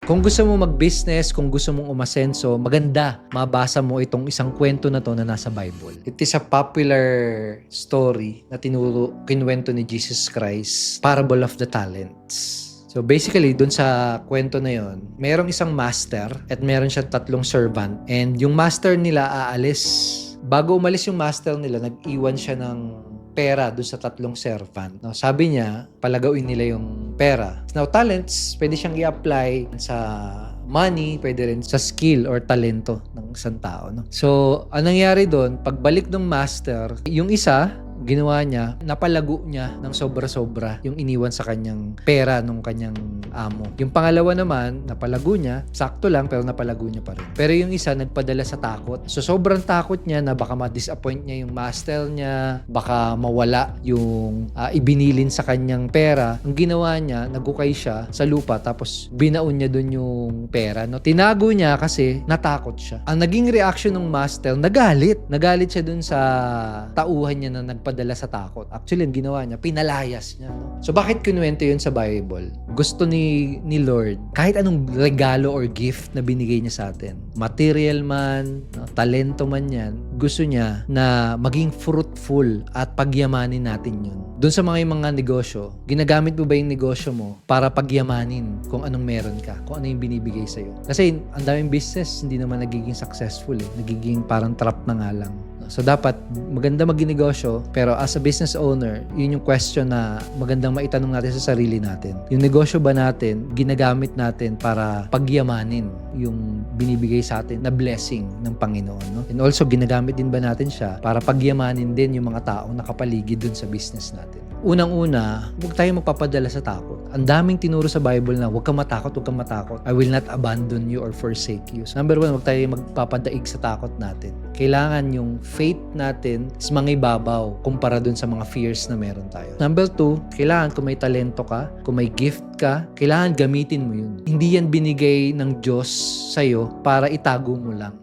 Kung gusto mo mag-business, kung gusto mong umasenso, maganda mabasa mo itong isang kwento na to na nasa Bible. It is a popular story na kinuwento ni Jesus Christ, Parable of the Talents. So basically, dun sa kwento na yon, merong isang master at meron siyang 3 servant. And yung master nila aalis. Bago umalis yung master nila, nag-iwan siya ng pera dun sa 3 servant. No, sabi niya, palagawin nila yung pera. Now, talents, pwede siyang i-apply sa money, pwede rin sa skill or talento ng isang tao. No? So, anong nangyari doon, pagbalik ng master, yung isa, ginawa niya, napalago niya ng sobra-sobra yung iniwan sa kanyang pera nung kanyang amo. Yung pangalawa naman, napalago niya, sakto lang pero napalago niya pa rin. Pero yung isa, nagpadala sa takot. So sobrang takot niya na baka ma-disappoint niya yung master niya, baka mawala yung ibinilin sa kanyang pera. Ang ginawa niya, nagukay siya sa lupa tapos binaon niya dun yung pera. No? Tinago niya kasi natakot siya. Ang naging reaction ng master, nagalit. Nagalit siya dun sa tauhan niya na nagpadala sa takot. Actually, ang ginawa niya, pinalayas niya. No? So, bakit kinuwento yun sa Bible? Gusto ni Lord, kahit anong regalo or gift na binigay niya sa atin, material man, no, talento man yan, gusto niya na maging fruitful at pagyamanin natin yun. Doon sa mga negosyo, ginagamit mo ba yung negosyo mo para pagyamanin kung anong meron ka, kung ano yung binibigay sa'yo? Kasi ang daming business, hindi naman nagiging successful eh. Nagiging parang trap na nga lang. So, dapat maganda magnegosyo, pero as a business owner, yun yung question na magandang maitanong natin sa sarili natin. Yung negosyo ba natin, ginagamit natin para pagyamanin yung binibigay sa atin na blessing ng Panginoon, no? And also, ginagamit din ba natin siya para pagyamanin din yung mga taong nakapaligid dun sa business natin? Unang-una, huwag tayo magpapadala sa takot. Ang daming tinuro sa Bible na huwag kang matakot, huwag kang matakot. I will not abandon you or forsake you. So, number 1, huwag tayo magpapadaig sa takot natin. Kailangan yung faith natin is mangibabaw kumpara dun sa mga fears na meron tayo. Number 2, kailangan kung may talento ka, kung may gift ka, kailangan gamitin mo yun. Hindi yan binigay ng Diyos sa'yo para itago mo lang.